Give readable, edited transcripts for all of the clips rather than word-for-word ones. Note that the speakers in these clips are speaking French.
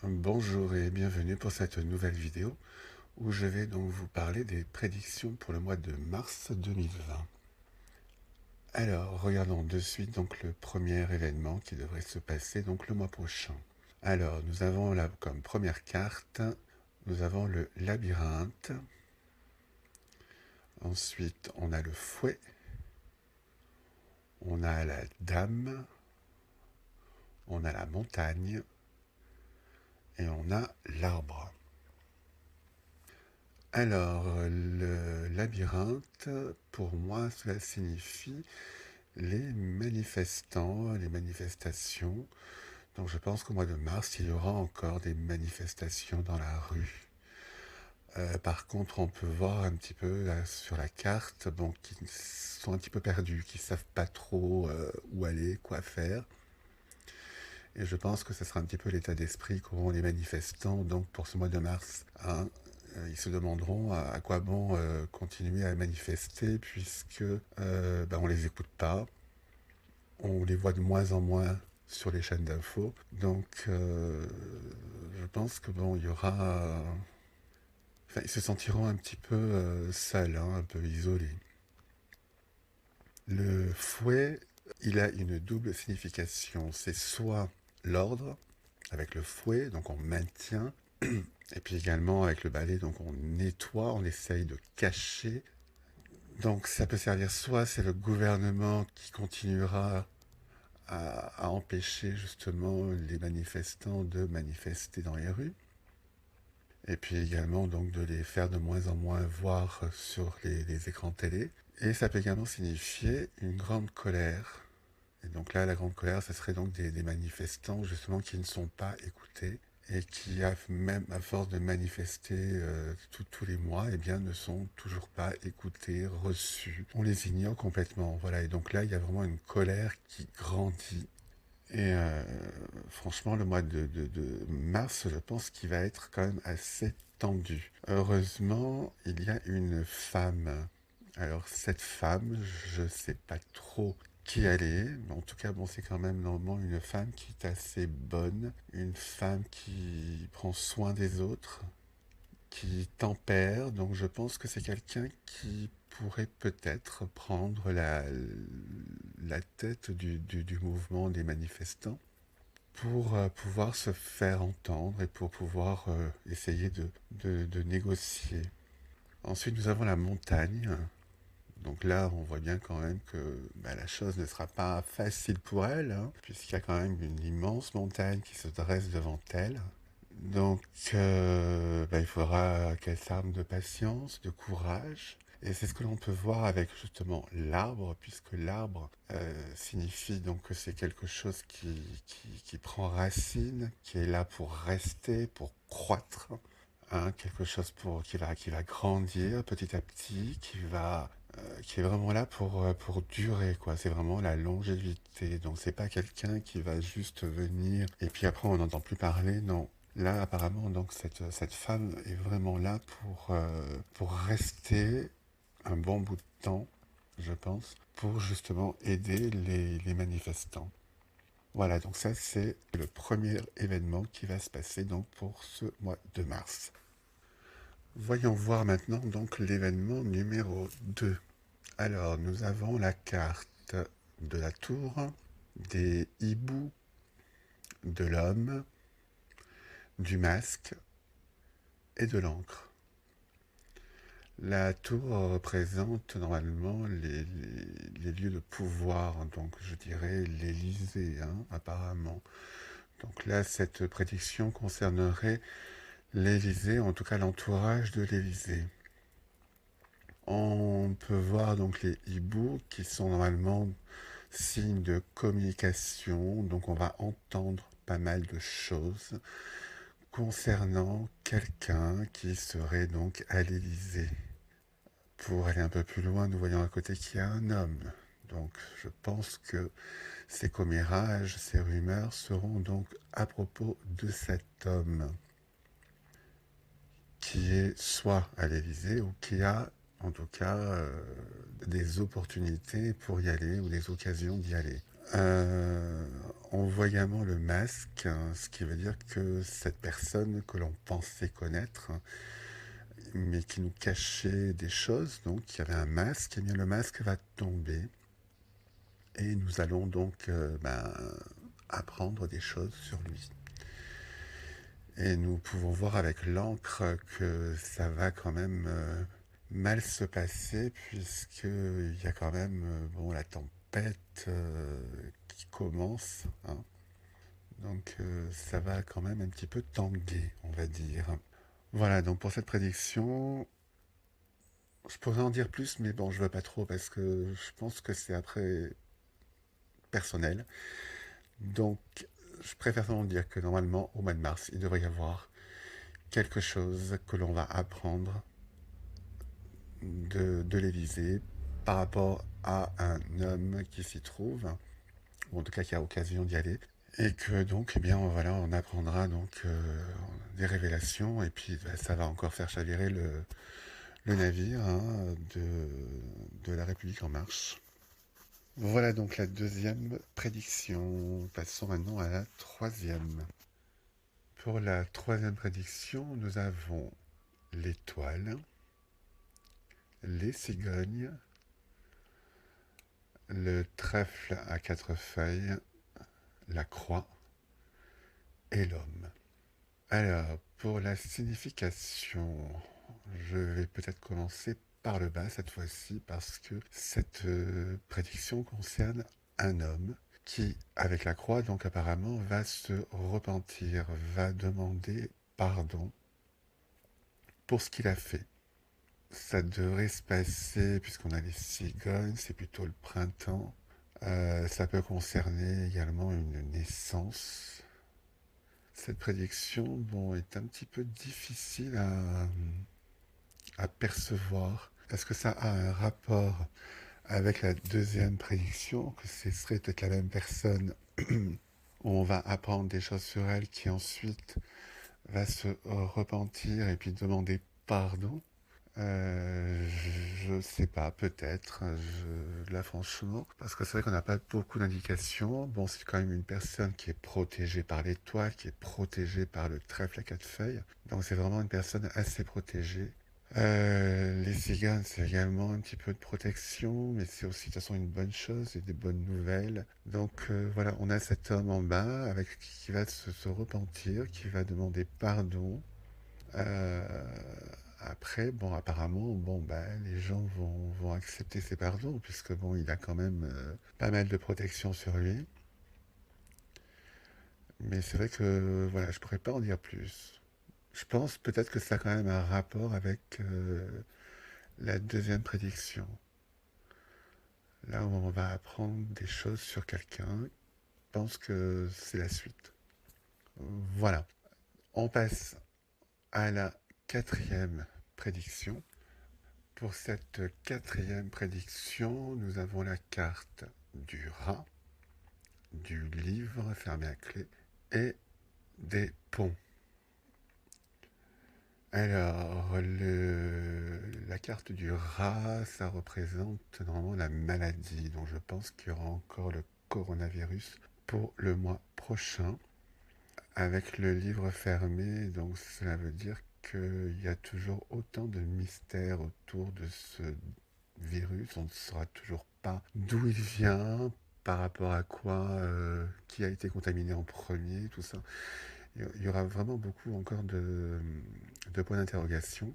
Bonjour et bienvenue pour cette nouvelle vidéo où je vais donc vous parler des prédictions pour le mois de mars 2020. Alors, regardons de suite donc le premier événement qui devrait se passer donc le mois prochain. Alors, nous avons là comme première carte, nous avons le labyrinthe. Ensuite, on a le fouet. On a la dame. On a la montagne. Et on a l'arbre. Alors, le labyrinthe, pour moi, cela signifie les manifestants, les manifestations. Donc je pense qu'au mois de mars, il y aura encore des manifestations dans la rue. Par contre, on peut voir un petit peu là, sur la carte, bon, qui sont un petit peu perdus, qui ne savent pas trop où aller, quoi faire. Et je pense que ce sera un petit peu l'état d'esprit qu'auront les manifestants donc pour ce mois de mars, hein. Ils se demanderont à quoi bon continuer à manifester puisque on les écoute pas, on les voit de moins en moins sur les chaînes d'infos. Donc je pense que bon, il y aura... Enfin, ils se sentiront un petit peu seuls, hein, un peu isolés. Le fouet, il a une double signification. C'est soit l'ordre, avec le fouet, donc on maintient, et puis également avec le balai, donc on nettoie, on essaye de cacher. Donc ça peut servir soit c'est le gouvernement qui continuera à empêcher justement les manifestants de manifester dans les rues, et puis également donc de les faire de moins en moins voir sur les écrans télé. Et ça peut également signifier une grande colère. Et donc là, la grande colère, ce serait donc des manifestants justement qui ne sont pas écoutés et qui, même à force de manifester tous les mois, eh bien, ne sont toujours pas écoutés, reçus. On les ignore complètement. Voilà. Et donc là, il y a vraiment une colère qui grandit. Et franchement, le mois de mars, je pense qu'il va être quand même assez tendu. Heureusement, il y a une femme. Alors cette femme, je sais pas trop qui elle est, mais en tout cas, bon, c'est quand même normalement une femme qui est assez bonne, une femme qui prend soin des autres, qui tempère, donc je pense que c'est quelqu'un qui pourrait peut-être prendre la tête du mouvement des manifestants pour pouvoir se faire entendre et pour pouvoir essayer de négocier. Ensuite, nous avons la montagne. Donc là, on voit bien quand même que la chose ne sera pas facile pour elle, hein, puisqu'il y a quand même une immense montagne qui se dresse devant elle. Donc, il faudra qu'elle s'arme de patience, de courage. Et c'est ce que l'on peut voir avec justement l'arbre, puisque l'arbre signifie donc que c'est quelque chose qui prend racine, qui est là pour rester, pour croître, hein, quelque chose qui va grandir petit à petit, qui est vraiment là pour durer, quoi. C'est vraiment la longévité. Donc c'est pas quelqu'un qui va juste venir et puis après on n'entend plus parler, non. Là, apparemment, donc cette femme est vraiment là pour rester un bon bout de temps, je pense, pour justement aider les manifestants. Voilà, donc ça c'est le premier événement qui va se passer donc pour ce mois de mars. Voyons voir maintenant donc l'événement numéro 2. Alors, nous avons la carte de la tour, des hiboux, de l'homme, du masque et de l'encre. La tour représente normalement les lieux de pouvoir, donc je dirais l'Élysée, hein, apparemment. Donc là, cette prédiction concernerait l'Élysée, en tout cas l'entourage de l'Élysée. On peut voir donc les hiboux qui sont normalement signes de communication, donc on va entendre pas mal de choses concernant quelqu'un qui serait donc à l'Élysée. Pour aller un peu plus loin, nous voyons à côté qu'il y a un homme. Donc je pense que ces commérages, ces rumeurs seront donc à propos de cet homme qui est soit à l'Élysée ou qui a en tout cas des opportunités pour y aller ou des occasions d'y aller. Euh, on voit également le masque, hein, ce qui veut dire que cette personne que l'on pensait connaître, hein, mais qui nous cachait des choses, donc il y avait un masque, et bien le masque va tomber, et nous allons donc apprendre des choses sur lui. Et nous pouvons voir avec l'encre que ça va quand même mal se passer, puisqu'il y a quand même la tempête qui commence, hein. Donc ça va quand même un petit peu tanguer, on va dire. Voilà, donc pour cette prédiction, je pourrais en dire plus, mais bon, je veux pas trop parce que je pense que c'est après personnel. Donc je préfère seulement dire que normalement, au mois de mars, il devrait y avoir quelque chose que l'on va apprendre de l'Élysée par rapport à un homme qui s'y trouve, ou en tout cas qui a occasion d'y aller, et que donc, eh bien, voilà, on apprendra donc des révélations, et puis ça va encore faire chavirer le navire, hein, de la République en marche. Voilà donc la deuxième prédiction. Passons maintenant à la troisième. Pour la troisième prédiction, nous avons l'étoile, les cigognes, le trèfle à quatre feuilles, la croix et l'homme. Alors, pour la signification, je vais peut-être commencer par le bas cette fois-ci parce que cette prédiction concerne un homme qui, avec la croix, donc apparemment, va se repentir, va demander pardon pour ce qu'il a fait. Ça devrait se passer, puisqu'on a les cigognes, c'est plutôt le printemps. Ça peut concerner également une naissance. Cette prédiction, bon, est un petit peu difficile à percevoir. Est-ce que ça a un rapport avec la deuxième prédiction, que ce serait peut-être la même personne où on va apprendre des choses sur elle qui ensuite va se repentir et puis demander pardon? Je sais pas, peut-être. Là, franchement, parce que c'est vrai qu'on n'a pas beaucoup d'indications. Bon, c'est quand même une personne qui est protégée par l'étoile, qui est protégée par le trèfle à quatre feuilles. Donc, c'est vraiment une personne assez protégée. Les cigales, c'est également un petit peu de protection, mais c'est aussi de toute façon une bonne chose et des bonnes nouvelles. Donc voilà, on a cet homme en bas avec qui va se repentir, qui va demander pardon. Euh, Après, bon, apparemment, les gens vont accepter ses pardons, puisque bon, il a quand même pas mal de protection sur lui. Mais c'est vrai que, voilà, je pourrais pas en dire plus. Je pense peut-être que ça a quand même un rapport avec la deuxième prédiction. Là où on va apprendre des choses sur quelqu'un, je pense que c'est la suite. Voilà. On passe à la quatrième prédiction. Pour cette quatrième prédiction, nous avons la carte du rat, du livre fermé à clé et des ponts. Alors, la carte du rat, ça représente normalement la maladie. Donc je pense qu'il y aura encore le coronavirus pour le mois prochain. Avec le livre fermé, donc cela veut dire qu'il y a toujours autant de mystères autour de ce virus. On ne saura toujours pas d'où il vient, par rapport à quoi, qui a été contaminé en premier, tout ça. Il y aura vraiment beaucoup encore de points d'interrogation.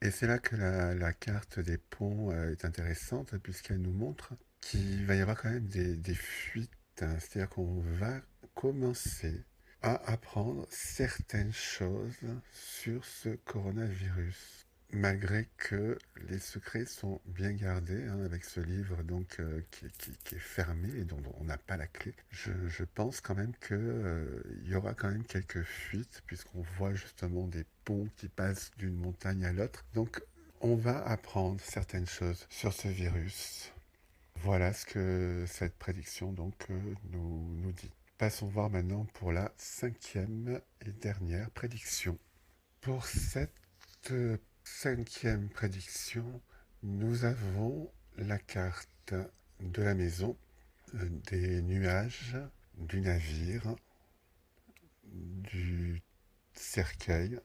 Et c'est là que la carte des ponts est intéressante, puisqu'elle nous montre qu'il va y avoir quand même des fuites, hein. C'est-à-dire qu'on va commencer à apprendre certaines choses sur ce coronavirus, malgré que les secrets sont bien gardés, hein, avec ce livre donc qui est fermé et dont on n'a pas la clé. Je pense quand même que il y aura quand même quelques fuites, puisqu'on voit justement des ponts qui passent d'une montagne à l'autre. Donc on va apprendre certaines choses sur ce virus. Voilà ce que cette prédiction donc nous dit. Passons voir maintenant pour la cinquième et dernière prédiction. Pour cette cinquième prédiction, nous avons la carte de la maison. des nuages, du navire, du cercueil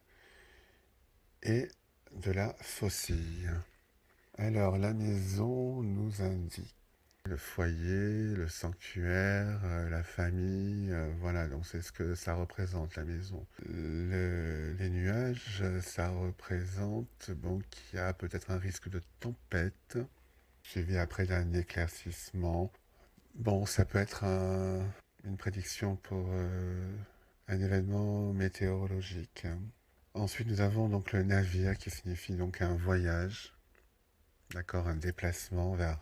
et de la faucille. Alors la maison nous indique le foyer, le sanctuaire, la famille, voilà, donc c'est ce que ça représente la maison. Les nuages, ça représente bon, qu'il y a peut-être un risque de tempête, suivi après d'un éclaircissement. Bon, ça peut être une prédiction pour un événement météorologique. Ensuite, nous avons donc le navire qui signifie donc un voyage, d'accord, un déplacement vers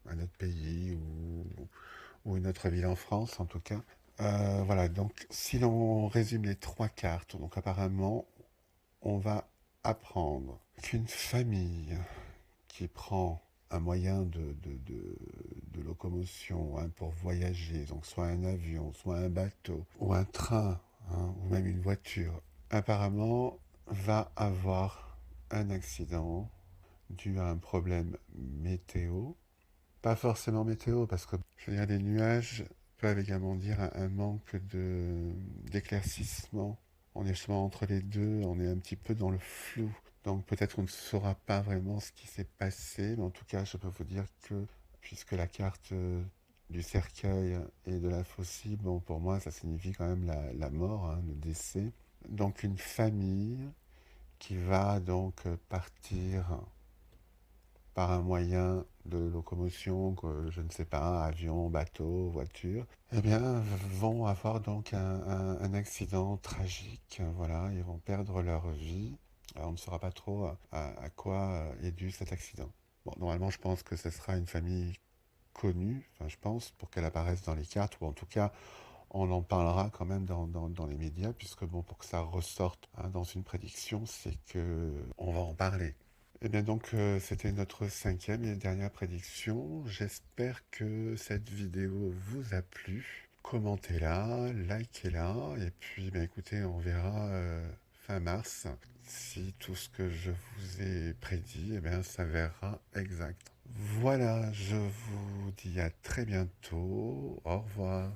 un autre pays ou une autre ville en France en tout cas. Voilà, donc si l'on résume les trois cartes, donc apparemment, on va apprendre qu'une famille qui prend un moyen de locomotion hein, pour voyager, donc soit un avion, soit un bateau, ou un train, hein, ou même une voiture, apparemment va avoir un accident dû à un problème météo. Pas forcément météo, parce que je veux dire, des nuages peuvent également dire un manque d'éclaircissement. On est justement entre les deux, on est un petit peu dans le flou. Donc peut-être qu'on ne saura pas vraiment ce qui s'est passé, mais en tout cas, je peux vous dire que, puisque la carte du cercueil et de la faucille, bon, pour moi, ça signifie quand même la mort, hein, le décès. Donc une famille qui va donc partir par un moyen de locomotion, que je ne sais pas, avion, bateau, voiture, eh bien, vont avoir donc un accident tragique. Voilà, ils vont perdre leur vie. Alors, on ne saura pas trop à quoi est dû cet accident. Bon, normalement, je pense que ce sera une famille connue, enfin, je pense, pour qu'elle apparaisse dans les cartes, ou en tout cas, on en parlera quand même dans les médias, puisque bon, pour que ça ressorte hein, dans une prédiction, c'est que on va en parler. Eh bien donc, c'était notre cinquième et dernière prédiction. J'espère que cette vidéo vous a plu. Commentez-la, likez-la, et puis ben, écoutez, on verra fin mars si tout ce que je vous ai prédit, eh bien, s'avérera exact. Voilà, je vous dis à très bientôt. Au revoir.